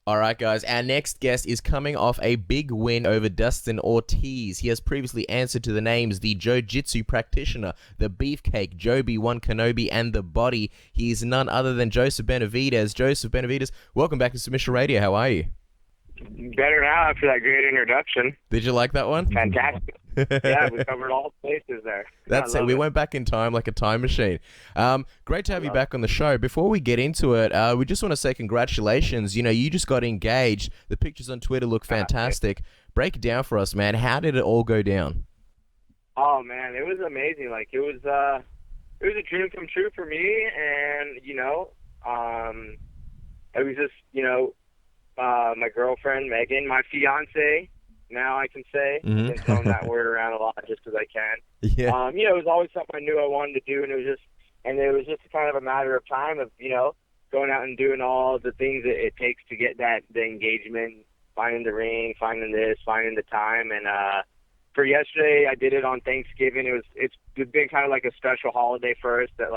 All right, guys. Our next guest is coming off a big win over Dustin Ortiz. He has previously answered to the names the Jiu-Jitsu practitioner, the Beefcake, Joby One Kenobi, and the Body. He is none other than Joseph Benavidez. Joseph Benavidez, welcome back to Submission Radio. How are you? Better now after that great introduction. Did you like that one? Fantastic. Yeah, we covered all the places there. That's it. We went back in time like a time machine. Great to have you back on the show. Before we get into it, we just want to say congratulations. You know, you just got engaged. The pictures on Twitter look fantastic. Break it down for us, man. How did it all go down? Oh man, it was amazing. Like it was a dream come true for me, and it was just my girlfriend Megan, my fiance. Now I can say, I've been throwing that word around a lot just as I can. Yeah. It was always something I knew I wanted to do, and it was just kind of a matter of time of going out and doing all the things that it takes to get the engagement, finding the ring, finding this, finding the time, and for yesterday I did it on Thanksgiving. It's been kind of like a special holiday for us that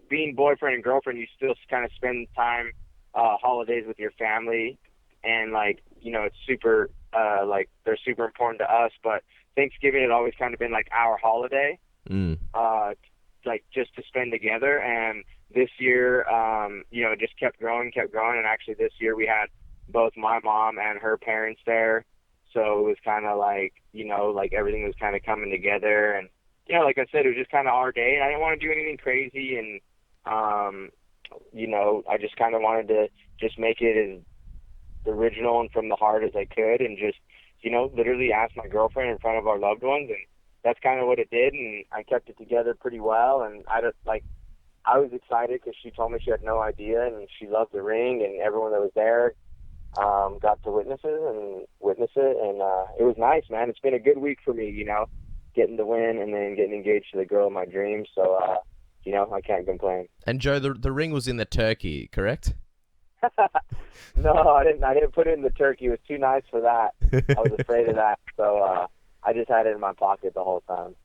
being boyfriend and girlfriend, you still kind of spend time holidays with your family, and it's super they're super important to us, but Thanksgiving had always kind of been like our holiday, just to spend together. And this year, it just kept growing, and actually this year we had both my mom and her parents there, so it was kind of everything was kind of coming together, and like I said, it was just kind of our day, and I didn't want to do anything crazy, and I just kind of wanted to just make it as original and from the heart as I could, and just literally ask my girlfriend in front of our loved ones, and that's kind of what it did. And I kept it together pretty well, and I was excited because she told me she had no idea, and she loved the ring, and everyone that was there got to witness it, and it was nice, man. It's been a good week for me, getting the win and then getting engaged to the girl of my dreams, so I can't complain. And Joe, the ring was in the turkey, correct? No, I didn't put it in the turkey. It was too nice for that. I was afraid of that, so I just had it in my pocket the whole time.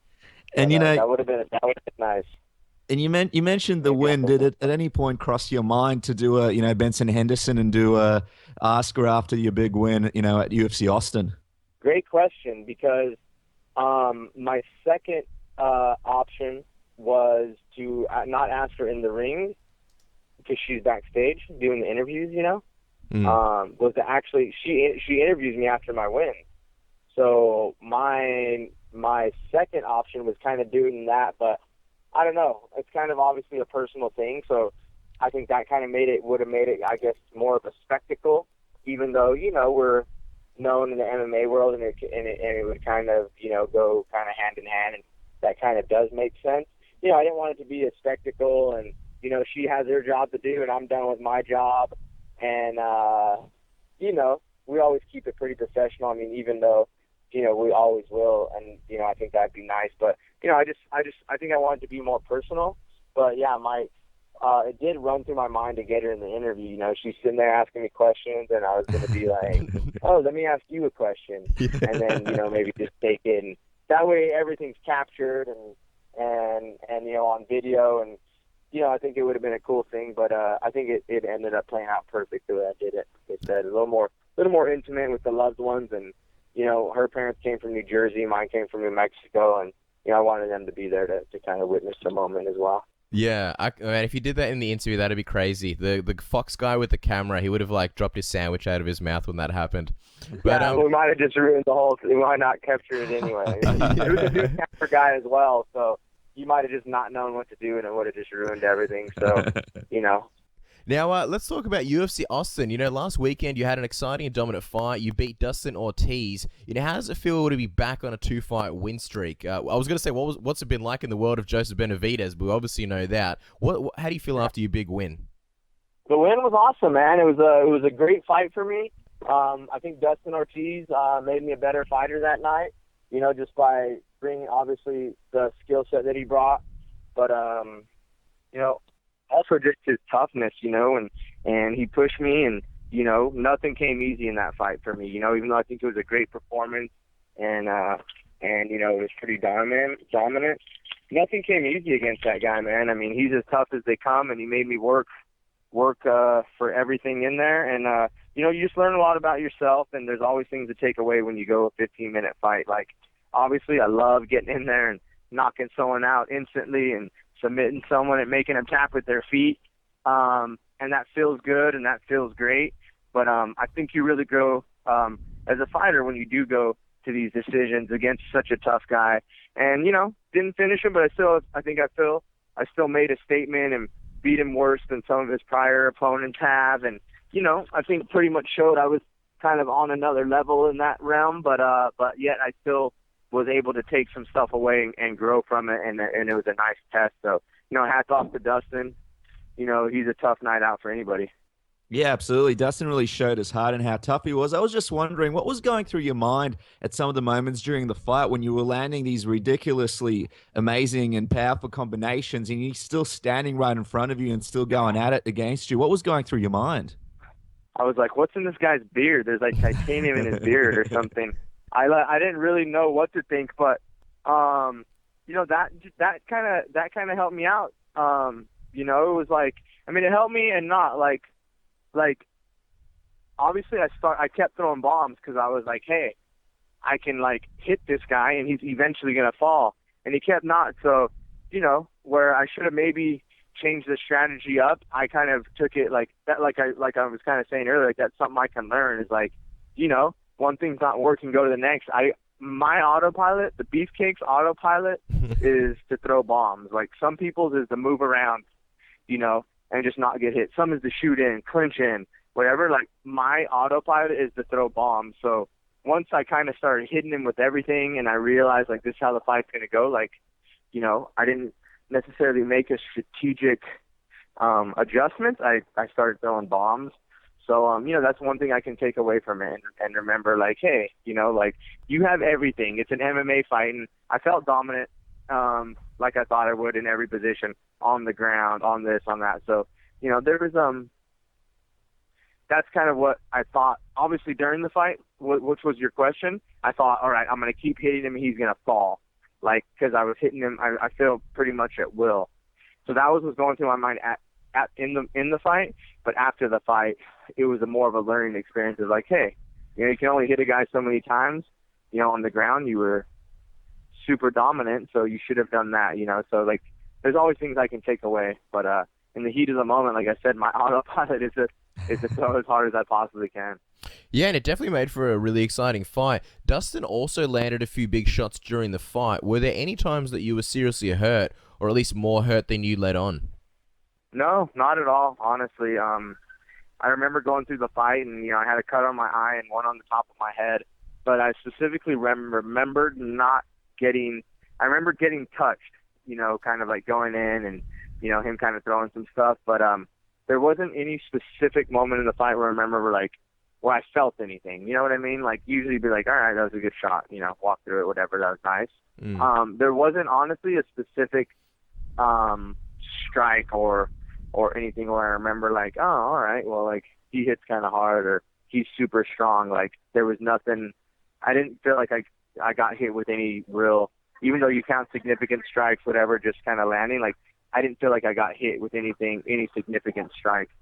And that would have been nice. And you mentioned the win. Did it at any point cross your mind to do a Benson Henderson and do a ask her after your big win at UFC Austin? Great question, because my second option was to not ask her in the ring, because she's backstage doing the interviews, was to actually, she interviews me after my win. So my second option was kind of doing that, but I don't know. It's kind of obviously a personal thing, so I think that kind of would have made it, I guess, more of a spectacle, even though, we're known in the MMA world, and it would kind of, go kind of hand in hand, and that kind of does make sense. I didn't want it to be a spectacle, and she has her job to do, and I'm done with my job. And, we always keep it pretty professional. I mean, even though, we always will. And, I think that'd be nice. But, I think I wanted to be more personal. But, yeah, it did run through my mind to get her in the interview. She's sitting there asking me questions, and I was going to be like, oh, let me ask you a question. And then, maybe just take it. And that way everything's captured and on video, and I think it would have been a cool thing, but I think it ended up playing out perfect the way I did it. It said a little more intimate with the loved ones, and her parents came from New Jersey, mine came from New Mexico, and I wanted them to be there to kind of witness the moment as well. Yeah, man, if you did that in the interview, that'd be crazy. The Fox guy with the camera, he would have dropped his sandwich out of his mouth when that happened. But we might have just ruined the whole. We might not capture it anyway. It was a new camera guy as well, so you might have just not known what to do, and it would have just ruined everything. So, Now, let's talk about UFC Austin. Last weekend you had an exciting and dominant fight. You beat Dustin Ortiz. How does it feel to be back on a 2-fight win streak? I was going to say, what's it been like in the world of Joseph Benavidez? But we obviously know that. How do you feel after your big win? The win was awesome, man. It was a great fight for me. I think Dustin Ortiz made me a better fighter that night. Just by bringing obviously the skill set that he brought, but also just his toughness, and he pushed me, and nothing came easy in that fight for me. Even though I think it was a great performance, and it was pretty dominant. Nothing came easy against that guy, man. I mean, he's as tough as they come, and he made me work for everything in there, and you just learn a lot about yourself, and there's always things to take away when you go a 15-minute fight. Like, obviously, I love getting in there and knocking someone out instantly and submitting someone and making them tap with their feet. And that feels good and that feels great. But I think you really grow as a fighter when you do go to these decisions against such a tough guy. And, didn't finish him, but I still made a statement and beat him worse than some of his prior opponents have. And, I think pretty much showed I was kind of on another level in that realm, but yet I still was able to take some stuff away and grow from it, and it was a nice test. So, hats off to Dustin. He's a tough night out for anybody. Yeah, absolutely. Dustin really showed his heart and how tough he was. I was just wondering, what was going through your mind at some of the moments during the fight when you were landing these ridiculously amazing and powerful combinations, and he's still standing right in front of you and still going at it against you? What was going through your mind? I was like, what's in this guy's beard? There's like titanium in his beard or something. I didn't really know what to think, but that kind of helped me out. It was like, it helped me and not like obviously I kept throwing bombs because I was like, hey, I can like hit this guy and he's eventually gonna fall, and he kept not. So where I should have maybe changed the strategy up, I kind of took it like that, like I was kind of saying earlier, like that's something I can learn, is like, one thing's not working, go to the next. My autopilot, the Beefcake's autopilot is to throw bombs. Like some people's is to move around, and just not get hit. Some is to shoot in, clinch in, whatever. Like my autopilot is to throw bombs. So once I kind of started hitting him with everything and I realized like this is how the fight's going to go, like, I didn't necessarily make a strategic adjustment. I started throwing bombs. So, that's one thing I can take away from it and remember, like, hey, like you have everything. It's an MMA fight, and I felt dominant, like I thought I would in every position, on the ground, on this, on that. So, there was that's kind of what I thought. Obviously, during the fight, which was your question, I thought, all right, I'm going to keep hitting him, and he's going to fall, like, because I was hitting him. I feel pretty much at will. So that was what's going through my mind in the fight. But after the fight, it was more of a learning experience. It's like, hey, you can only hit a guy so many times. On the ground, you were super dominant, so you should have done that. So like, there's always things I can take away. But in the heat of the moment, like I said, my autopilot is to throw as hard as I possibly can. Yeah, and it definitely made for a really exciting fight. Dustin also landed a few big shots during the fight. Were there any times that you were seriously hurt, or at least more hurt than you let on? No, not at all, honestly. I remember going through the fight, and I had a cut on my eye and one on the top of my head. But I specifically remembered not getting. I remember getting touched, kind of like going in and him kind of throwing some stuff. But there wasn't any specific moment in the fight where I remember where I felt anything. You know what I mean? Like usually be like, all right, that was a good shot. Walk through it, whatever. That was nice. There wasn't honestly a specific strike or anything where I remember like, oh, all right, well, like he hits kind of hard or he's super strong. Like there was nothing. I didn't feel like I got hit with any real, even though you count significant strikes, whatever, just kind of landing. Like I didn't feel like I got hit with any significant strikes.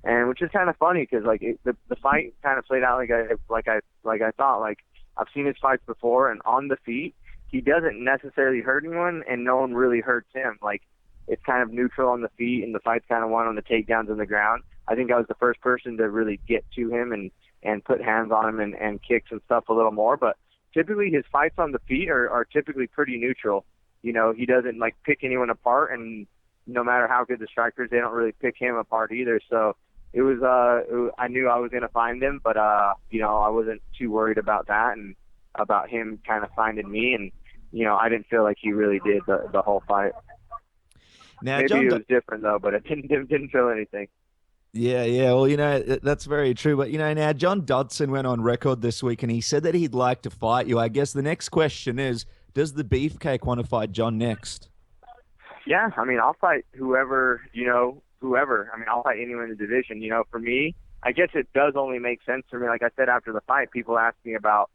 And which is kind of funny because like the fight kind of played out like I thought. Like I've seen his fights before, and on the feet he doesn't necessarily hurt anyone, and no one really hurts him. Like it's kind of neutral on the feet, and the fight's kind of won on the takedowns on the ground. I think I was the first person to really get to him and put hands on him and kicks and stuff a little more. But typically his fights on the feet are typically pretty neutral. He doesn't like pick anyone apart, and no matter how good the strikers, they don't really pick him apart either. So it was I knew I was going to find him, but I wasn't too worried about that and about him kind of finding me. And I didn't feel like he really did the whole fight. Now, maybe it was different though, but it didn't feel anything. Yeah. Well, that's very true. But, now John Dodson went on record this week and he said that he'd like to fight you. I guess the next question is, does the Beefcake want to fight John next? Yeah, I'll fight whoever. I'll fight anyone in the division. For me, I guess it does only make sense for me. Like I said, after the fight, people ask me about,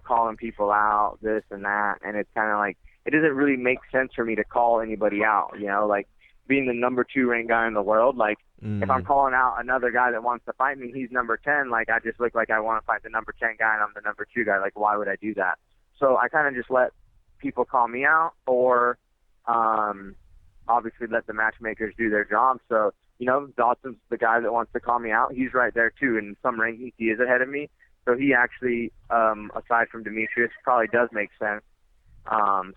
calling people out, this and that. And it's kind of like, it doesn't really make sense for me to call anybody out. Like being the number 2 ranked guy in the world. Like, if I'm Mm. calling out another guy that wants to fight me, he's number 10. Like, I just look like I want to fight the number 10 guy, and I'm the number 2 guy. Like, why would I do that? So I kind of just let people call me out, or obviously let the matchmakers do their job. So, Dawson's the guy that wants to call me out. He's right there too. In some rankings, he is ahead of me. So he actually, aside from Demetrious, probably does make sense.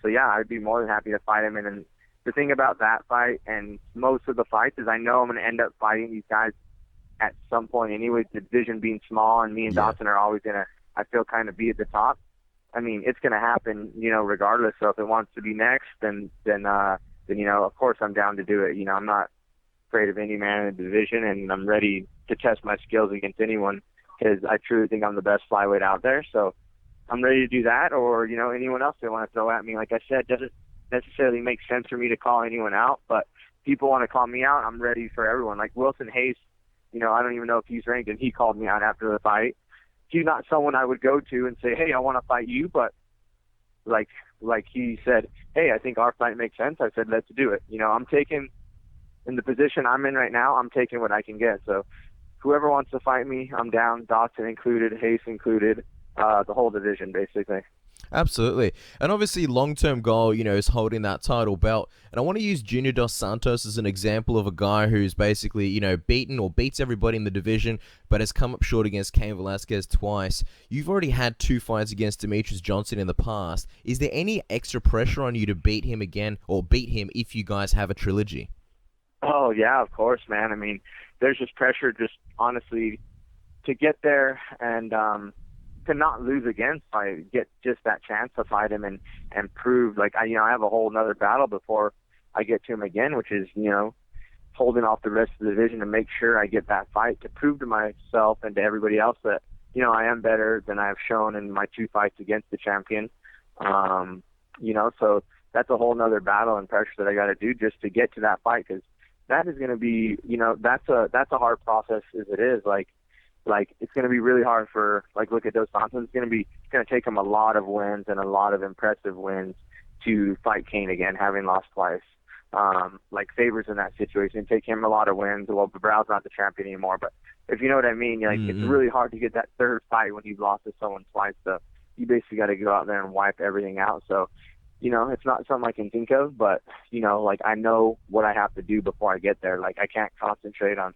So yeah, I'd be more than happy to fight him. And then the thing about that fight and most of the fights is I know I'm going to end up fighting these guys at some point anyway, the division being small, and me and Dawson are always going to, I feel, kind of be at the top. I mean, it's going to happen, regardless. So if it wants to be next, then of course I'm down to do it. I'm not afraid of any man in the division, and I'm ready to test my skills against anyone because I truly think I'm the best flyweight out there. So I'm ready to do that, or, anyone else they want to throw at me. Like I said, doesn't necessarily make sense for me to call anyone out, but people want to call me out, I'm ready for everyone. Like Wilson Hayes, I don't even know if he's ranked, and he called me out after the fight. He's not someone I would go to and say, hey, I want to fight you, but like he said, hey, I think our fight makes sense. I said, let's do it. I'm taking, in the position I'm in right now, I'm taking what I can get. So whoever wants to fight me, I'm down, Dawson included, Hayes included, the whole division, basically. Absolutely. And obviously, long-term goal, is holding that title belt. And I want to use Junior Dos Santos as an example of a guy who's basically, beaten or beats everybody in the division, but has come up short against Cain Velasquez twice. You've already had 2 fights against Demetrious Johnson in the past. Is there any extra pressure on you to beat him again, or beat him if you guys have a trilogy? Oh, yeah, of course, man. I mean, there's just pressure just honestly to get there and to not lose again, so I get just that chance to fight him and prove, like, I have a whole nother battle before I get to him again, which is, holding off the rest of the division to make sure I get that fight to prove to myself and to everybody else that, I am better than I have shown in my 2 fights against the champion. So that's a whole nother battle and pressure that I got to do just to get to that fight, because that is going to be, that's a hard process as it is. Like it's going to be really hard for, look at Dos Santos. It's going to take him a lot of wins and a lot of impressive wins to fight Cain again, having lost twice. Favors in that situation. It'd take him a lot of wins. Well, Brow's not the champion anymore, but if you know what I mean, it's really hard to get that third fight when you've lost to someone twice. So you basically got to go out there and wipe everything out. So, it's not something I can think of, but, I know what I have to do before I get there. I can't concentrate on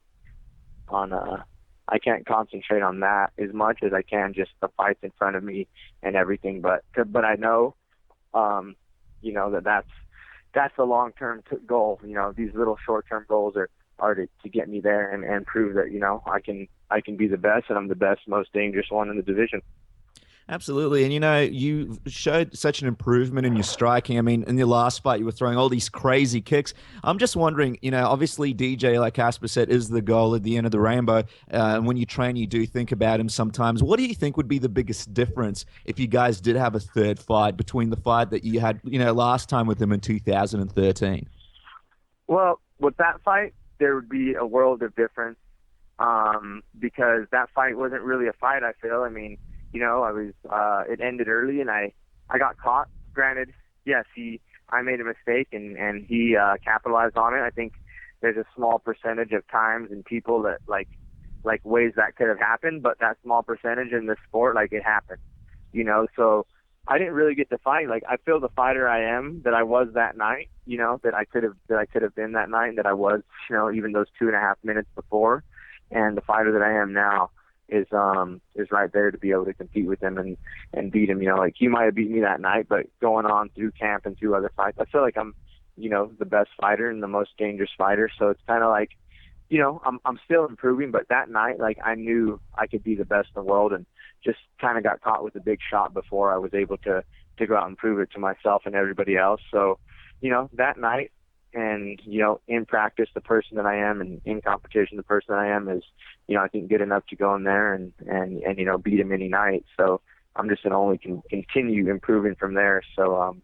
that as much as I can just the fights in front of me and everything. But I know, that's the long-term goal. These little short-term goals are to get me there and prove that, I can be the best, and I'm the best, most dangerous one in the division. Absolutely. And, you showed such an improvement in your striking. I mean, in your last fight, you were throwing all these crazy kicks. I'm just wondering, obviously DJ, like Casper said, is the goal at the end of the rainbow. And when you train, you do think about him sometimes. What do you think would be the biggest difference if you guys did have a third fight between the fight that you had, last time with him in 2013? Well, with that fight, there would be a world of difference because that fight wasn't really a fight, I feel. I mean, it ended early and I got caught. Granted, yes, I made a mistake and he capitalized on it. I think there's a small percentage of times and people that like ways that could have happened, but that small percentage in the sport, it happened, so I didn't really get to fight. I feel the fighter I am that I was that night, that I could have been that night, and that I was, even those 2.5 minutes before, and the fighter that I am now is right there to be able to compete with him and beat him. He might have beat me that night, but going on through camp and through other fights, I feel like I'm, the best fighter and the most dangerous fighter. So it's kind of like, I'm still improving, but that night, I knew I could be the best in the world and just kind of got caught with a big shot before I was able to go out and prove it to myself and everybody else. So, that night, and, in practice, the person that I am, and in competition, the person that I am is, I think good enough to go in there and beat him any night. So I'm just going to only continue improving from there. So,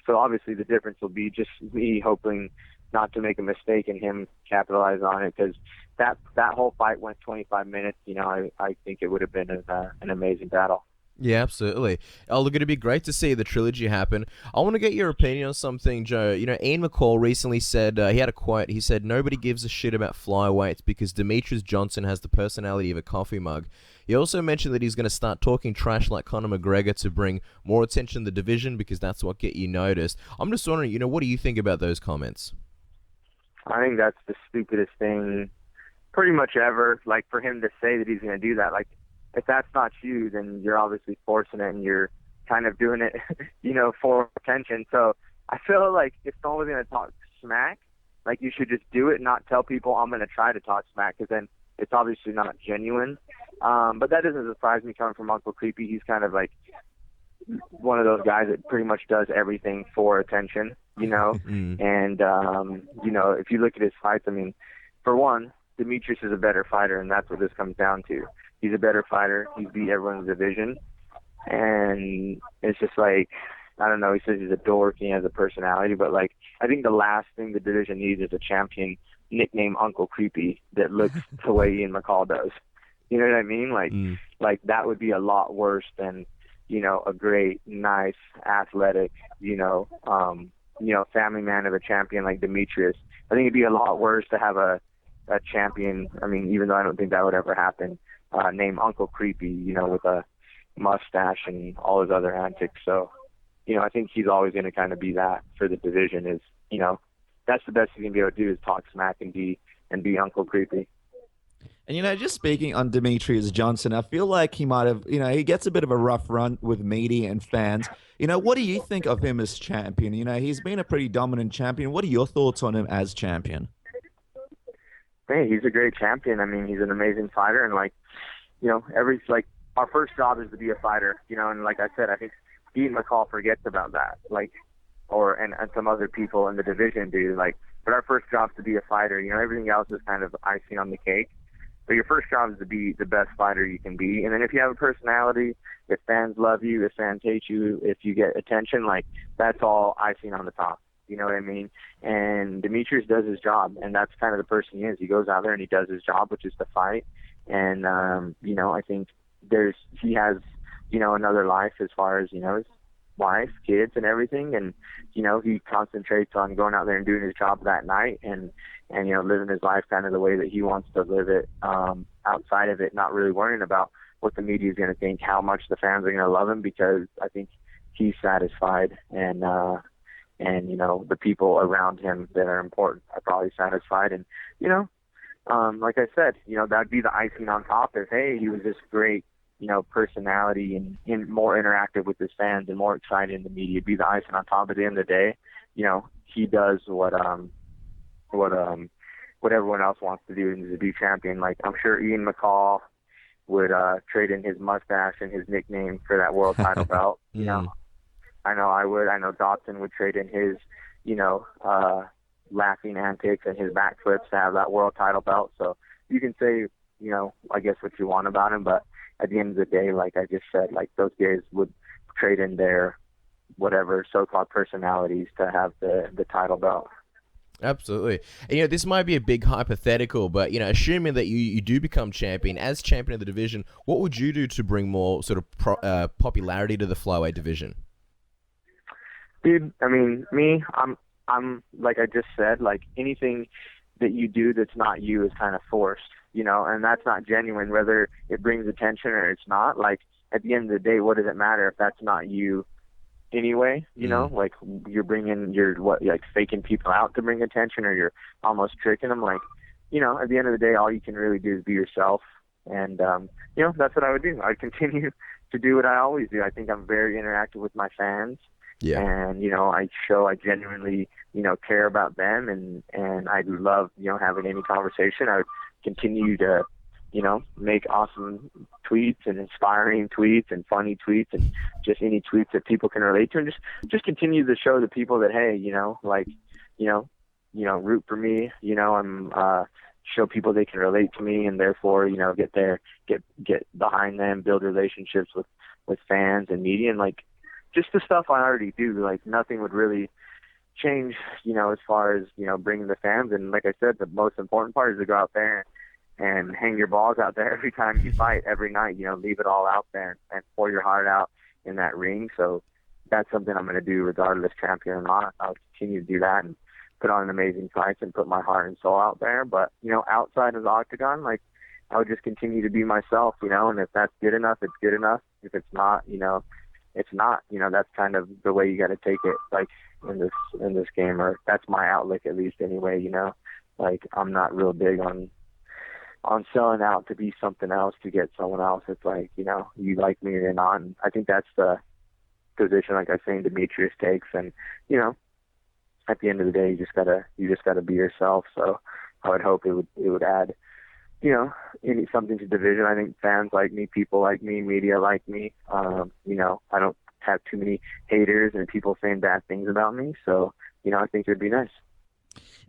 so obviously the difference will be just me hoping not to make a mistake and him capitalize on it, because that whole fight went 25 minutes. I think it would have been an amazing battle. Yeah, absolutely. Oh, look, it'd be great to see the trilogy happen. I want to get your opinion on something, Joe. You know, Ian McCall recently said, he had a quote. He said, "Nobody gives a shit about flyweights because Demetrious Johnson has the personality of a coffee mug." He also mentioned that he's going to start talking trash like Conor McGregor to bring more attention to the division because that's what get you noticed. I'm just wondering, you know, what do you think about those comments? I think that's the stupidest thing pretty much ever. Like, for him to say that he's going to do that, like, if that's not you, then you're obviously forcing it and you're kind of doing it, for attention. So I feel like if someone's going to talk smack, like, you should just do it and not tell people I'm going to try to talk smack, because then it's obviously not genuine. But that doesn't surprise me coming from Uncle Creepy. He's kind of like one of those guys that pretty much does everything for attention, Mm. And, if you look at his fights, I mean, for one, Demetrius is a better fighter, and that's what this comes down to. He's a better fighter. He's beat everyone's division. And it's just like, I don't know, he says he's a dork and he has a personality, but, like, I think the last thing the division needs is a champion nicknamed Uncle Creepy that looks the way Ian McCall does. You know what I mean? Like that would be a lot worse than, a great, nice, athletic, family man of a champion like Demetrius. I think it'd be a lot worse to have a champion, I mean, even though I don't think that would ever happen, named Uncle Creepy, with a mustache and all his other antics. So, I think he's always going to kind of be that for the division is, that's the best he's going to be able to do is talk smack and be Uncle Creepy. And, just speaking on Demetrious Johnson, I feel like he might have, he gets a bit of a rough run with media and fans. What do you think of him as champion? He's been a pretty dominant champion. What are your thoughts on him as champion? Hey, he's a great champion. I mean, he's an amazing fighter. And, our first job is to be a fighter, and like I said, I think Ian McCall forgets about that. And some other people in the division do. But our first job is to be a fighter. Everything else is kind of icing on the cake. But your first job is to be the best fighter you can be. And then if you have a personality, if fans love you, if fans hate you, if you get attention, that's all icing on the top. You know what I mean? And Demetrius does his job, and that's kind of the person he is. He goes out there and he does his job, which is to fight. And, I think he has, another life as far as, his wife, kids, and everything. And, he concentrates on going out there and doing his job that night and living his life kind of the way that he wants to live it, outside of it, not really worrying about what the media is going to think, how much the fans are going to love him, because I think he's satisfied and the people around him that are important are probably satisfied. And, like I said, that'd be the icing on top if, hey, he was this great, personality and more interactive with his fans and more excited in the media. It'd be the icing on top. At the end of the day, he does what everyone else wants to do, and to be champion. I'm sure Ian McCall would trade in his mustache and his nickname for that world title belt. I know I would. I know Dotson would trade in his, laughing antics and his backflips to have that world title belt. So you can say, I guess what you want about him, but at the end of the day, like I just said, those guys would trade in their whatever so-called personalities to have the title belt. Absolutely. And, this might be a big hypothetical, but, assuming that you do become champion, as champion of the division, what would you do to bring more sort of popularity to the flyweight division? Dude, I mean, me, I'm like I just said, anything that you do that's not you is kind of forced, and that's not genuine, whether it brings attention or it's not. At the end of the day, what does it matter if that's not you anyway? You're faking people out to bring attention, or you're almost tricking them. At the end of the day, all you can really do is be yourself. And, that's what I would do. I'd continue to do what I always do. I think I'm very interactive with my fans. Yeah. And, I genuinely, care about them, and I love, having any conversation. I would continue to, make awesome tweets and inspiring tweets and funny tweets and just any tweets that people can relate to, and just continue to show the people that, hey, root for me, I'm, show people they can relate to me, and therefore, get behind them, build relationships with fans and media, and just the stuff I already do. Nothing would really change, as far as, bringing the fans. And like I said, the most important part is to go out there and hang your balls out there every time you fight, every night, leave it all out there and pour your heart out in that ring. So that's something I'm going to do regardless, champion or not. I'll continue to do that and put on amazing fights and put my heart and soul out there. But, outside of the octagon, like, I would just continue to be myself, and if that's good enough, it's good enough. If it's not, it's not. That's kind of the way you got to take it, like, in this game, or that's my outlook at least anyway, Like, I'm not real big on selling out to be something else to get someone else. It's like, you like me or you're not. And I think that's the position, like I was saying, Demetrious takes. And, at the end of the day, you just gotta be yourself. So I would hope it would add, something to the division. I think fans like me, people like me, media like me. I don't have too many haters and people saying bad things about me. So, I think it would be nice.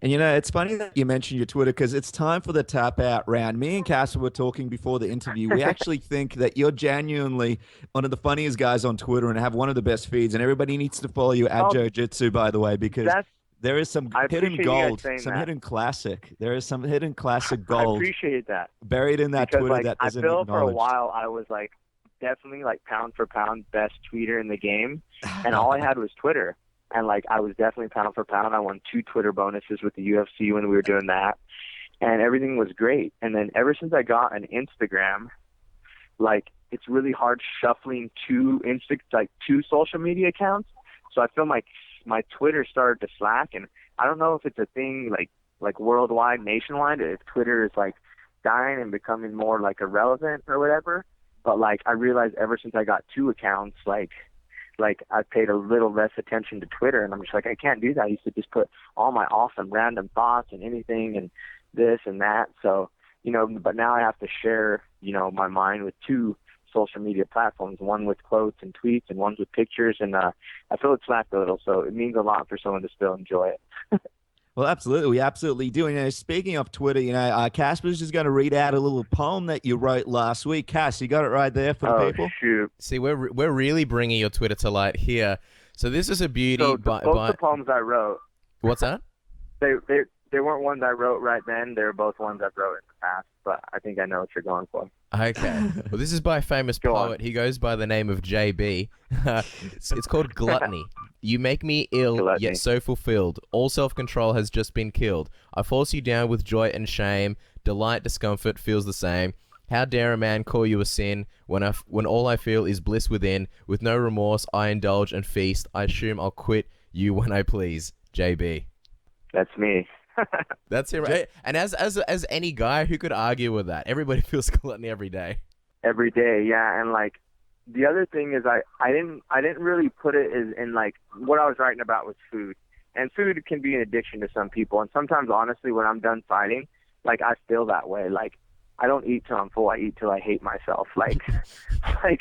And, it's funny that you mentioned your Twitter, because it's time for the tap out round. Me and Casper were talking before the interview. We actually think that you're genuinely one of the funniest guys on Twitter and have one of the best feeds. And everybody needs to follow you at Jiu-Jitsu, by the way, because there is some hidden gold, hidden classic. There is some hidden classic gold. I appreciate that. Buried in that because, Twitter like, that isn't I feel acknowledged. for a while I was, like, definitely, like, pound for pound best tweeter in the game. And all I had was Twitter. And, like, I was definitely pound for pound. I won 2 Twitter bonuses with the UFC when we were doing that. And everything was great. And then ever since I got an Instagram, like, it's really hard shuffling two social media accounts. So I feel like my Twitter started to slack. And I don't know if it's a thing, like worldwide, nationwide, if Twitter is, like, dying and becoming more, like, irrelevant or whatever. But, like, I realized ever since I got 2 accounts, like I paid a little less attention to Twitter, and I'm just like, I can't do that. I used to just put all my awesome random thoughts and anything and this and that. So, but now I have to share, my mind with 2 social media platforms, one with quotes and tweets and one with pictures. And I feel it slacked a little, so it means a lot for someone to still enjoy it. Well, absolutely. We absolutely do. And speaking of Twitter, Casper's just going to read out a little poem that you wrote last week. Cass, you got it right there for the people? Shoot. See, we're really bringing your Twitter to light here. So this is a beauty. So both the poems I wrote. What's that? They weren't ones I wrote right then. They were both ones I've wrote in the past, but I think I know what you're going for. Okay. Well, this is by a famous poet. He goes by the name of JB. It's called Gluttony. You make me ill, yet so fulfilled. All self-control has just been killed. I force you down with joy and shame. Delight, discomfort feels the same. How dare a man call you a sin when all I feel is bliss within? With no remorse, I indulge and feast. I assume I'll quit you when I please. JB. That's me. That's it, right? And as any guy, who could argue with that? Everybody feels gluttony every day. Every day, yeah. And, like, the other thing is I didn't really put it as in, like, what I was writing about was food. And food can be an addiction to some people. And sometimes, honestly, when I'm done fighting, like, I feel that way. Like, I don't eat till I'm full. I eat till I hate myself. Like,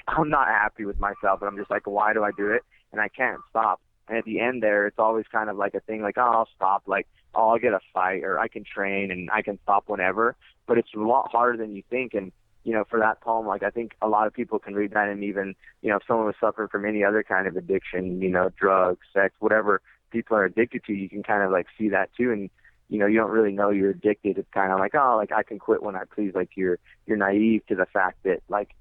I'm not happy with myself. And I'm just like, why do I do it? And I can't stop. And at the end there, it's always kind of like a thing like, oh, I'll stop. Like, oh, I'll get a fight, or I can train and I can stop whenever. But it's a lot harder than you think. And, for that poem, like, I think a lot of people can read that. And even, if someone was suffering from any other kind of addiction, drugs, sex, whatever people are addicted to, you can kind of, like, see that too. And, you don't really know you're addicted. It's kind of like, oh, like, I can quit when I please. Like, you're naive to the fact that, like,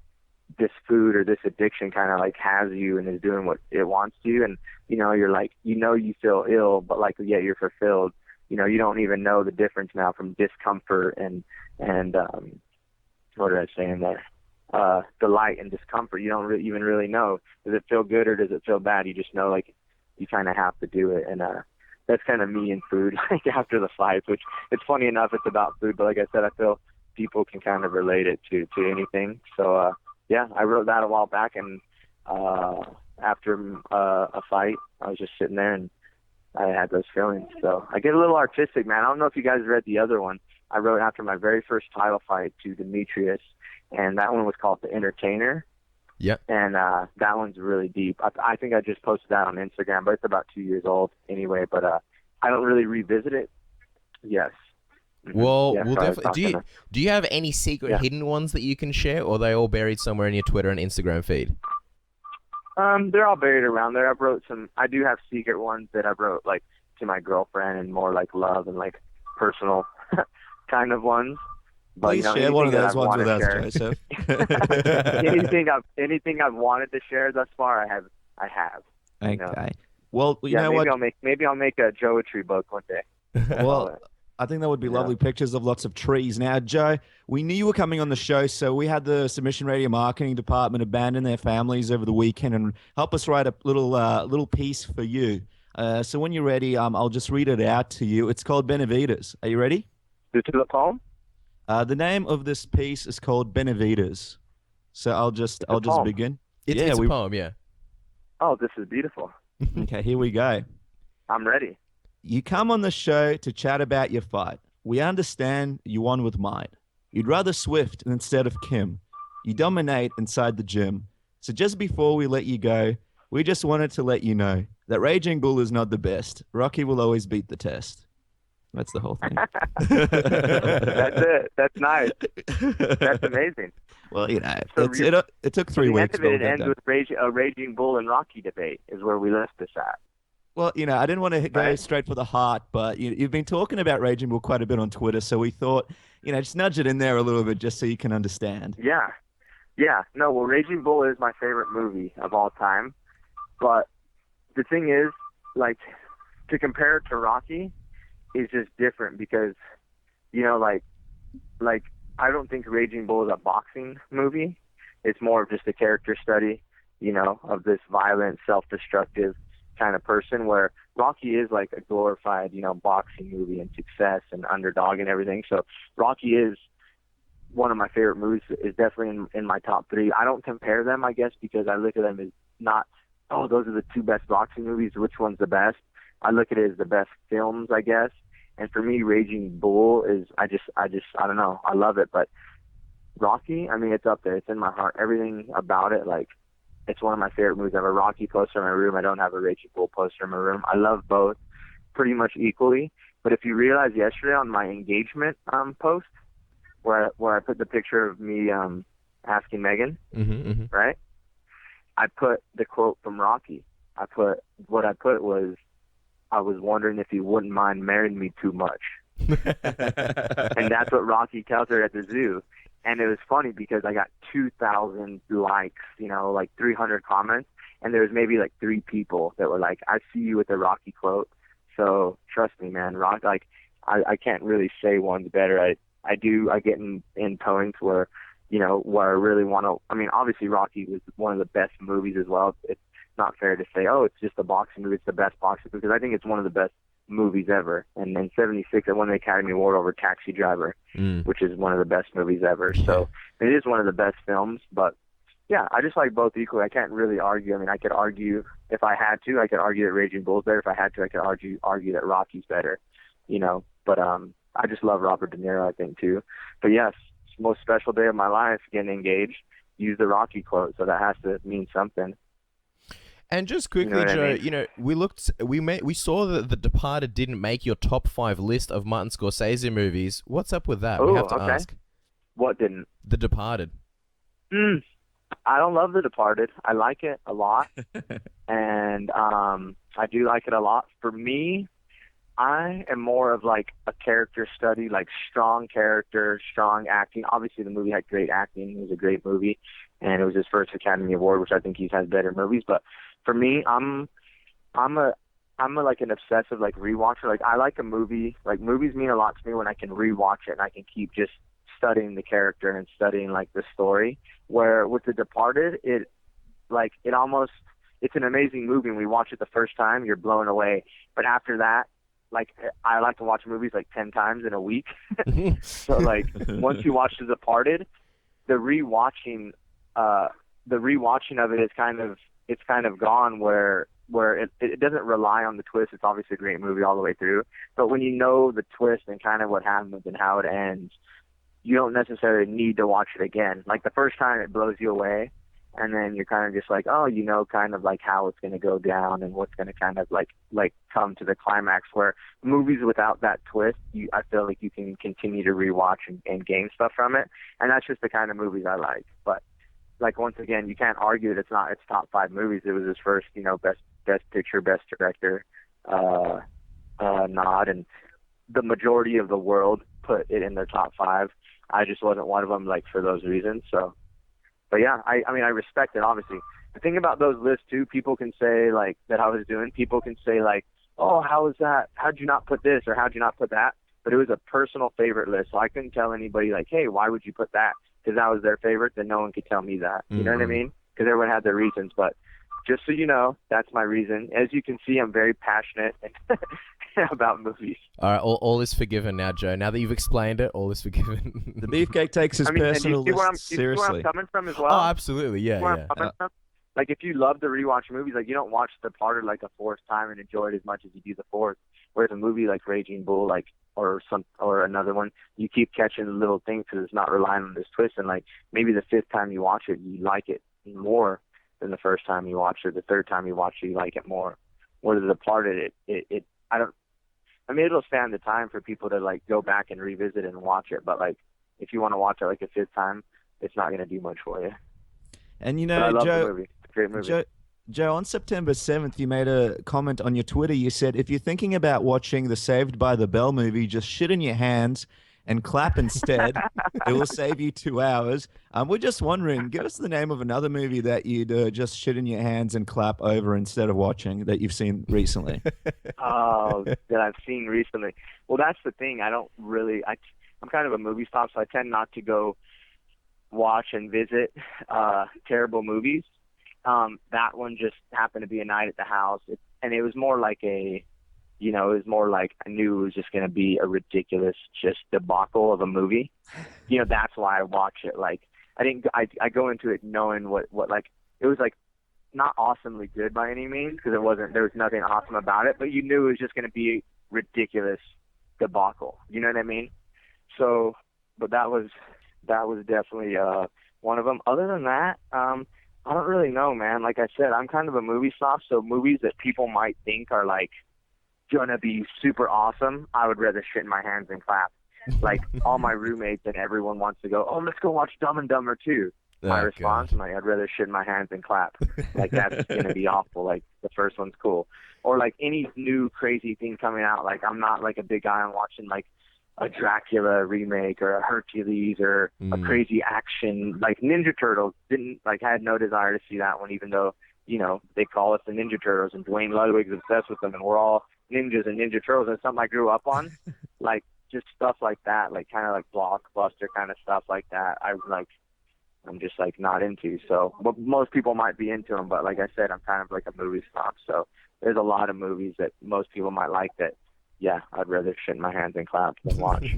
this food or this addiction kind of, like, has you and is doing what it wants to. And, you're like, you feel ill, but, like, yet you're fulfilled. You don't even know the difference now from discomfort and what did I say in there? Delight and discomfort. You don't even really know. Does it feel good or does it feel bad? You just know, like, you kind of have to do it. And that's kind of me and food, like, after the fights, which it's funny enough it's about food, but like I said, I feel people can kind of relate it to anything. So, yeah, I wrote that a while back, and after a fight, I was just sitting there and I had those feelings. So I get a little artistic, man. I don't know if you guys read the other one I wrote after my very first title fight to Demetrious, and that one was called The Entertainer. Yep. And that one's really deep. I think I just posted that on Instagram, but it's about 2 years old anyway. But I don't really revisit it. Yes. Well, Yeah, we'll sorry, definitely. Do you have any secret hidden ones that you can share, or are they all buried somewhere in your Twitter and Instagram feed? They're all buried around there. I do have secret ones that I wrote, like, to my girlfriend, and more like love and, like, personal kind of ones. But Please share one of those ones with us, share, Joseph. anything I've wanted to share thus far, I have. Okay. You know? Well, you Yeah, know what? maybe I'll make a geometry book one day. Well, I think that would be lovely pictures of lots of trees. Now, Joe, we knew you were coming on the show, so we had the Submission Radio marketing department abandon their families over the weekend and help us write a little piece for you. So when you're ready, I'll just read it out to you. It's called Benavidez. Are you ready? To the poem? The name of this piece is called Benavidez. So I'll just begin. It's a poem, yeah. Oh, this is beautiful. Okay, here we go. I'm ready. You come on the show to chat about your fight. We understand you won with might. You'd rather Swift instead of Kim. You dominate inside the gym. So just before we let you go, we just wanted to let you know that Raging Bull is not the best. Rocky will always beat the test. That's the whole thing. That's it. That's nice. That's amazing. Well, you know, So it took 3 weeks. The end of it ends with a Raging Bull and Rocky debate is where we left this at. Well, you know, I didn't want to go straight for the heart, but you've been talking about Raging Bull quite a bit on Twitter, so we thought, just nudge it in there a little bit just so you can understand. Yeah. Yeah. No, well, Raging Bull is my favorite movie of all time, but the thing is, like, to compare it to Rocky is just different because, like I don't think Raging Bull is a boxing movie. It's more of just a character study, of this violent, self-destructive kind of person, where Rocky is like a glorified, boxing movie and success and underdog and everything. So Rocky is one of my favorite movies, is definitely in my top 3. I don't compare them, I guess, because I look at them as not, those are the 2 best boxing movies, which one's the best? I look at it as the best films, I guess. And for me, Raging Bull is, I don't know, I love it. But Rocky, I mean, it's up there. It's in my heart. Everything about it, like, it's one of my favorite movies. I have a Rocky poster in my room. I don't have a Raging Bull poster in my room. I love both pretty much equally. But if you realize yesterday on my engagement post, where I put the picture of me asking Megan, right? I put the quote from Rocky. I put I was wondering if you wouldn't mind marrying me too much. And that's what Rocky tells her at the zoo. And it was funny because I got 2,000 likes, like 300 comments, and there was maybe like 3 people that were like, I see you with the Rocky quote. So trust me, man, I can't really say one's better. I get in points where, where I really want to, I mean, obviously Rocky was one of the best movies as well. It's not fair to say, it's just a boxing movie, it's the best boxing movie, because I think it's one of the best movies ever. And in 76, I won the Academy Award over Taxi Driver, which is one of the best movies ever. So it is one of the best films. But yeah, I just like both equally. I can't really argue. I mean, I could argue if I had to. I could argue that Raging Bull's better. If I had to, I could argue that Rocky's better. But I just love Robert De Niro, I think, too. But yes, most special day of my life, getting engaged. Use the Rocky quote, so that has to mean something. And just quickly, Joe, we saw that The Departed didn't make your top 5 list of Martin Scorsese movies. What's up with that? We have to ask. What didn't? The Departed. I don't love The Departed. I like it a lot, and I do like it a lot. For me, I am more of like a character study, like strong character, strong acting. Obviously, the movie had great acting. It was a great movie, and it was his first Academy Award, which I think he's had better movies. But for me, I'm a like an obsessive like rewatcher. Like I like a movie. Like movies mean a lot to me when I can rewatch it and I can keep just studying the character and studying like the story. Where with The Departed, it's an amazing movie. When we watch it the first time, you're blown away. But after that, like I like to watch movies like 10 times in a week. So like once you watch The Departed, the rewatching of it is kind of gone where it doesn't rely on the twist. It's obviously a great movie all the way through, but when you know the twist and kind of what happens and how it ends, you don't necessarily need to watch it again. Like the first time it blows you away, and then you're kind of just like, kind of like how it's going to go down and what's going to kind of like come to the climax. Where movies without that twist, I feel like you can continue to rewatch and gain stuff from it, and that's just the kind of movies I like. But like once again, you can't argue that it's not its top 5 movies. It was his first, best picture, best director nod, and the majority of the world put it in their top 5. I just wasn't one of them, like, for those reasons. So, but yeah, I mean, I respect it, obviously. The thing about those lists too, people can say, like, that I was doing, people can say, like, oh, how was that? How'd you not put this or how'd you not put that? But it was a personal favorite list, so I couldn't tell anybody, like, hey, why would you put that? Because that was their favorite, then no one could tell me that. You know what I mean? Because everyone had their reasons. But just so you know, that's my reason. As you can see, I'm very passionate about movies. All right, all is forgiven now, Joe. Now that you've explained it, all is forgiven. The Beefcake takes his personal list seriously. You see where I'm coming from as well? Oh, absolutely, yeah. Like, if you love to rewatch movies, like, you don't watch The Departed like a fourth time and enjoy it as much as you do the fourth. Whereas a movie like Raging Bull, like, or another one, you keep catching the little things because it's not relying on this twist. And, like, maybe the fifth time you watch it, you like it more than the first time you watch it. The third time you watch it, you like it more. Whereas The Departed, it'll stand the time for people to, like, go back and revisit and watch it. But, like, if you want to watch it like a fifth time, it's not going to do much for you. And, you But I know, love Joe, the movie. It's a great movie. Joe, on September 7th, you made a comment on your Twitter. You said, if you're thinking about watching the Saved by the Bell movie, just shit in your hands and clap instead. It will save you 2 hours. We're just wondering, give us the name of another movie that you'd just shit in your hands and clap over instead of watching that you've seen recently. Oh, that I've seen recently. Well, that's the thing. I'm kind of a movie snob, so I tend not to go watch and visit terrible movies. That one just happened to be a night at the house, and it was more like I knew it was just going to be a ridiculous just debacle of a movie. That's why I watch it. Like, I go into it knowing what like, it was like not awesomely good by any means, because there was nothing awesome about it, but you knew it was just going to be a ridiculous debacle. You know what I mean? So, but that was definitely one of them. Other than that, I don't really know, man. Like I said, I'm kind of a movie snob, so movies that people might think are, like, gonna be super awesome, I would rather shit in my hands and clap. Like, all my roommates and everyone wants to go, oh, let's go watch Dumb and Dumber 2. My response, I'm like, I'd rather shit in my hands and clap. Like, that's gonna be awful. Like, the first one's cool. Or, like, any new crazy thing coming out. Like, I'm not, like, a big guy on watching, like, a Dracula remake or a Hercules or a crazy action, like Ninja Turtles. Had no desire to see that one, even though, they call us the Ninja Turtles and Dwayne Ludwig's obsessed with them and we're all ninjas and Ninja Turtles, and something I grew up on. Like, just stuff like that, like, kind of like blockbuster kind of stuff like that. I'm just, like, not into. So, but most people might be into them, but like I said, I'm kind of like a movie snob. So there's a lot of movies that most people might like that, yeah, I'd rather shit in my hands and clap than watch.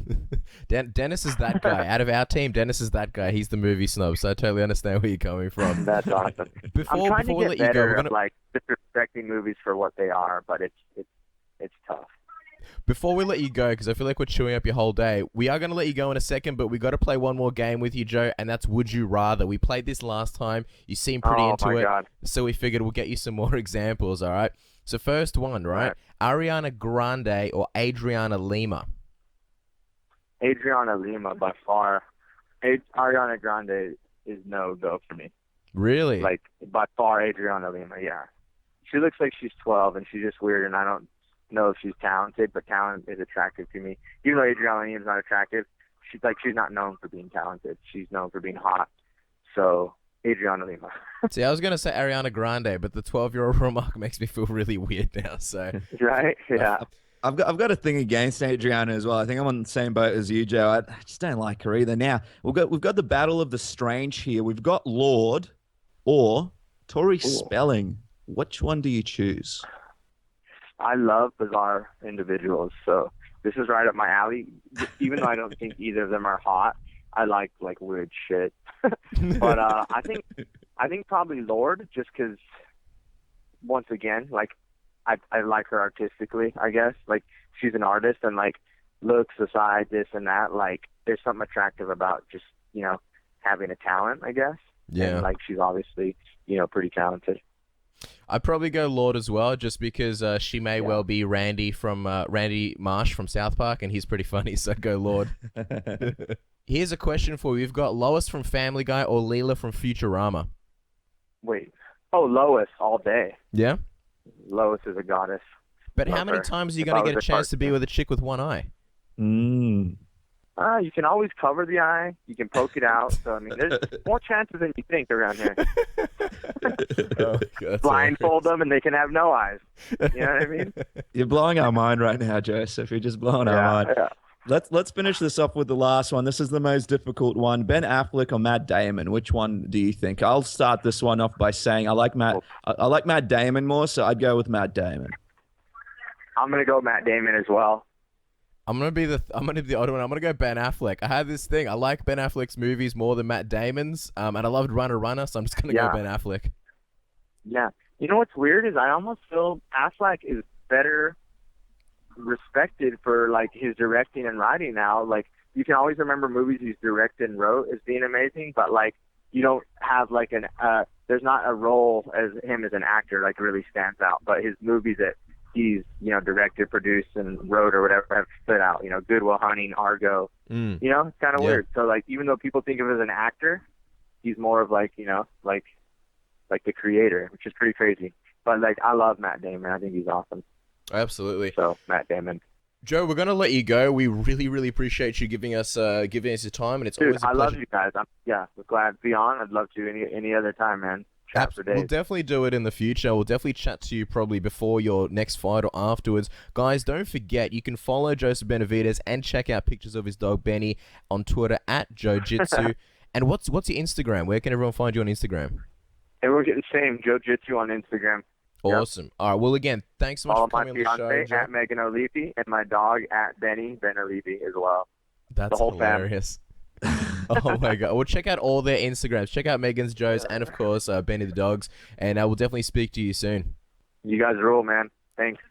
Dennis is that guy. Out of our team, Dennis is that guy. He's the movie snob, so I totally understand where you're coming from. That's awesome. Before we let you go, we're gonna like disrespecting movies for what they are, but it's tough. Before we let you go, because I feel like we're chewing up your whole day, we are going to let you go in a second, but we got to play one more game with you, Joe, and that's Would You Rather. We played this last time. You seemed pretty into it, God. So we figured we'll get you some more examples, all right? So first one, right? Ariana Grande or Adriana Lima? Adriana Lima, by far. Ariana Grande is no-go for me. Really? Like, by far, Adriana Lima, yeah. She looks like she's 12, and she's just weird, and I don't know if she's talented, but talent is attractive to me. Even though Adriana Lima's not attractive, she's not known for being talented. She's known for being hot. So, Adriana Lima. See, I was going to say Ariana Grande, but the 12-year-old remark makes me feel really weird now, so... Right? Yeah. I've got a thing against Adriana as well. I think I'm on the same boat as you, Joe. I just don't like her either. Now, we've got the battle of the strange here. We've got Lord or Tori Spelling. Which one do you choose? I love bizarre individuals, so this is right up my alley. Even though I don't think either of them are hot, I like weird shit. But I think probably Lord, just because, once again, like, I like her artistically, I guess. Like, she's an artist, and, like, looks aside, this and that, like, there's something attractive about just, having a talent, I guess. Yeah. And, like, she's obviously, pretty talented. I'd probably go Lord as well, just because she may well be Randy Marsh from South Park, and he's pretty funny, so go Lord. Here's a question for you. We've got Lois from Family Guy or Leela from Futurama. Wait. Oh, Lois, all day. Yeah? Lois is a goddess. But how many times are you going to get a chance to be with a chick with one eye? You can always cover the eye. You can poke it out. So, I mean, there's more chances than you think around here. Oh, God, Blindfold them and they can have no eyes. You know what I mean? You're blowing our mind right now, Joseph. You're just blowing our mind. Yeah. Let's finish this off with the last one. This is the most difficult one. Ben Affleck or Matt Damon? Which one do you think? I'll start this one off by saying I like Matt Damon more, so I'd go with Matt Damon. I'm gonna go Matt Damon as well. I'm gonna be the odd one. I'm gonna go Ben Affleck. I had this thing. I like Ben Affleck's movies more than Matt Damon's. And I loved Runner, so I'm just gonna go Ben Affleck. Yeah. You know what's weird is I almost feel Affleck is better respected for like his directing and writing now. Like you can always remember movies he's directed and wrote as being amazing, but like you don't have like there's not a role as him as an actor like really stands out. But his movies that he's, you know, directed, produced, and wrote or whatever have stood out. You know, Good Will Hunting, Argo. You know, it's kind of weird. So, like, even though people think of him as an actor, he's more of, like, you know, like the creator, which is pretty crazy. But, like, I love Matt Damon. I think he's awesome. Absolutely. So, Matt Damon. Joe, we're going to let you go. We really, really appreciate you giving us your time, and it's always a pleasure. I love you guys. We're glad to be on. I'd love to any other time, man. We'll definitely do it in the future. We'll definitely chat to you probably before your next fight or afterwards. Guys, don't forget, you can follow Joseph Benavidez and check out pictures of his dog Benny on Twitter at JoeJitsu. And what's your Instagram? Where can everyone find you on Instagram? Everyone get the same, JoeJitsu on Instagram. Awesome. Yep. All right. Well, again, thanks so much for coming on the show. Follow my fiance at Megan Olivi and my dog at Ben Olivi as well. That's the whole hilarious. Oh my God. Well, check out all their Instagrams. Check out Megan's, Joe's, and of course, Benny the dog's. And I will definitely speak to you soon. You guys rule, man. Thanks.